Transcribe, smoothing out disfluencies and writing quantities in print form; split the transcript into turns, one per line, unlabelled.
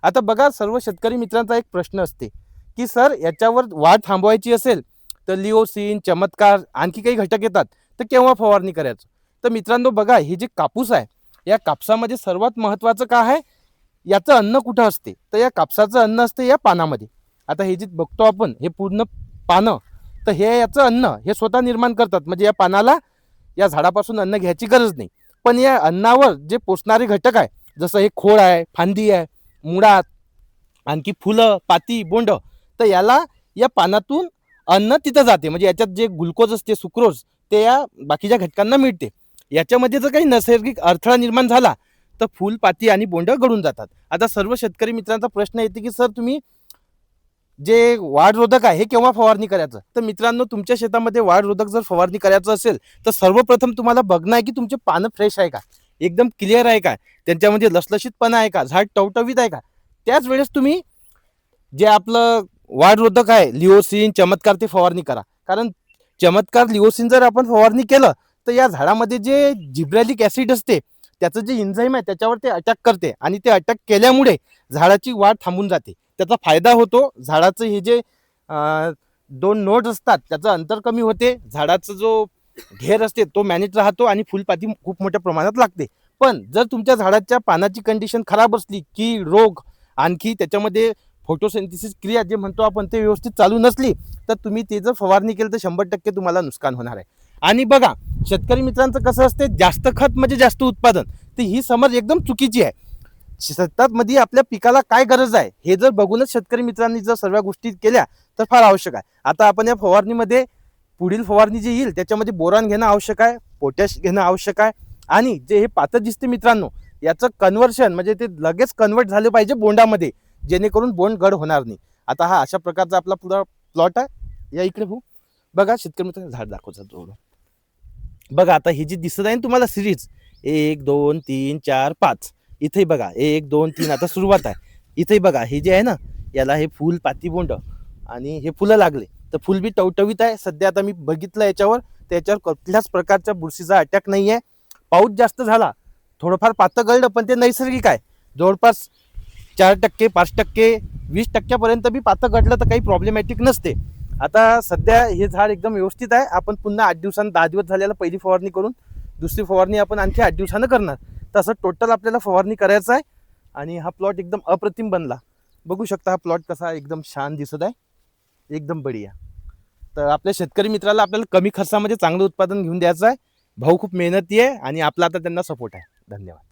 आता बघा, सर्व शेतकरी मित्रांचा एक प्रश्न असते की सर, याच्यावर वाढ थांबवायची असेल तर लिओसिन, चमत्कार, आणखी काही घटक येतात, तर केव्हा फवारणी करायचं? तर मित्रांनो बघा, हे जे कापूस आहे, या कापसामध्ये सर्वात महत्त्वाचं काय आहे, याचं अन्न कुठं असते? तर या कापसाचं अन्न असते या पानामध्ये. आता हे जे बघतो आपण, हे पूर्ण पानं, तर हे याचं अन्न हे स्वतः निर्माण करतात. म्हणजे या पानाला, या झाडापासून अन्न घ्यायची गरज नाही. पण या अन्नावर जे पोषणारे घटक आहे, जसं हे खोड आहे, फांदी आहे, मुळात, आणखी फुलं, पाती, बोंड, तर याला या पानातून अन्न तिथं जाते. म्हणजे याच्यात जे ग्लुकोज असते, सुक्रोज, ते या बाकीच्या घटकांना मिळते. याच्यामध्ये जर काही नैसर्गिक अडथळा निर्माण झाला तर फूल, पाती आणि बोंड गळून जातात. आता सर्व शेतकरी मित्रांचा प्रश्न येते की सर, तुम्ही जे वाढरोधक आहे हे केव्हा फवारणी करायचं? तर मित्रांनो, तुमच्या शेतामध्ये वाढरोधक जर फवारणी करायचं असेल तर सर्वप्रथम तुम्हाला बघणं आहे की तुमचे पानं फ्रेश आहे का, एकदम क्लिअर आहे का, त्यांच्यामध्ये लसलशीतपणा आहे का, झाड टवटवीत आहे का. त्याच वेळेस तुम्ही जे आपलं वाढरोधक आहे, लिओसिन, चमत्कार, ते फवारणी करा. कारण चमत्कार, लिओसिन जर आपण फवारणी केलं तर या झाडामध्ये जे जिब्रॅलिक ॲसिड असते, त्याचं जे एन्झाईम आहे त्याच्यावर ते अटॅक करते आणि ते अटॅक केल्यामुळे झाडाची वाढ थांबून जाते. त्याचा फायदा होतो, झाडाचं हे जे दोन नोड्स असतात त्याचं अंतर कमी होते, झाडाचा जो घेर असते तो मॅनेज राहतो आणि फुलपाती खूप मोठ्या प्रमाणात लागते. पण जर तुमच्या झाडाच्या पानाची कंडिशन खराब असली, की रोग, आणखी त्याच्यामध्ये फोटोसिंथेसिस क्रिया जे म्हणतो आपण, ते व्यवस्थित चालू नसली, तर तुम्ही ते जर फवारणी केली तर 100% तुम्हाला नुकसान होणार आहे. आणि बघा, शेतकरी मित्रांचं कसं असते, जास्त खत म्हणजे जास्त उत्पादन, तर ही समज एकदम चुकीची आहे. शेतामध्ये आपल्या पिकाला काय गरज आहे हे जर बघूनच शेतकरी मित्रांनी जर सर्व गोष्टी केल्या तर फार आवश्यक आहे. आता आपण या फवारणीमध्ये, पुढील फवारणी जी येईल त्याच्यामध्ये बोरॉन घेणं आवश्यक आहे, पोटॅश घेणं आवश्यक आहे, आणि जे हे पातळ दिसते मित्रांनो, याचं कन्व्हर्शन म्हणजे ते लगेच कन्वर्ट झालं पाहिजे बोंडामध्ये, जेणेकरून बोंड गड होणार नाही. आता हा अशा प्रकारचा आपला पुरा प्लॉट आहे. या इकडे भाऊ, बघा शेतकरी मित्रांनो, झाड दाखवतात जोडून. बघा, आता ही जी दिसत आहे ना तुम्हाला सिरीज, 1 2 3 4 5, इथे बघा 1 2 3, आता सुरुवात आहे. इथे बघा, हे जे आहे ना, याला हे फूल, पाती, बोंड आणि हे फुलं लागले, तर फुल बी टवटवीत आहे. सध्या आता मी बघितलं याच्यावर, त्याच्यावर कुठल्याच प्रकारच्या बुरशीचा अटॅक नाही आहे. पाऊस जास्त झाला, थोडंफार पातळ गळलं, पण ते नैसर्गिक आहे. जवळपास 4%, 5%, 20% बी पातळ गळलं तर काही प्रॉब्लेमॅटिक नसते. आता सध्या हे झाड एकदम व्यवस्थित आहे. आपण पुन्हा 8 दिवसांनी, 10 दिवस झालेला पहिली फवारणी करून दुसरी फवारणी आपण आणखी 8 दिवसानं करणार. तसं टोटल आपल्याला फवारणी करायचं आहे. आणि हा प्लॉट एकदम अप्रतिम बनला. बघू शकता हा प्लॉट कसा एकदम छान दिसत आहे, एकदम बढिया. तर आपल्या शेतकरी मित्राला आपल्याला कमी खर्चामध्ये चांगलं उत्पादन घेऊन द्यायचं आहे. भाऊ खूप मेहनती आहे आणि आपला आता त्यांना सपोर्ट आहे. धन्यवाद.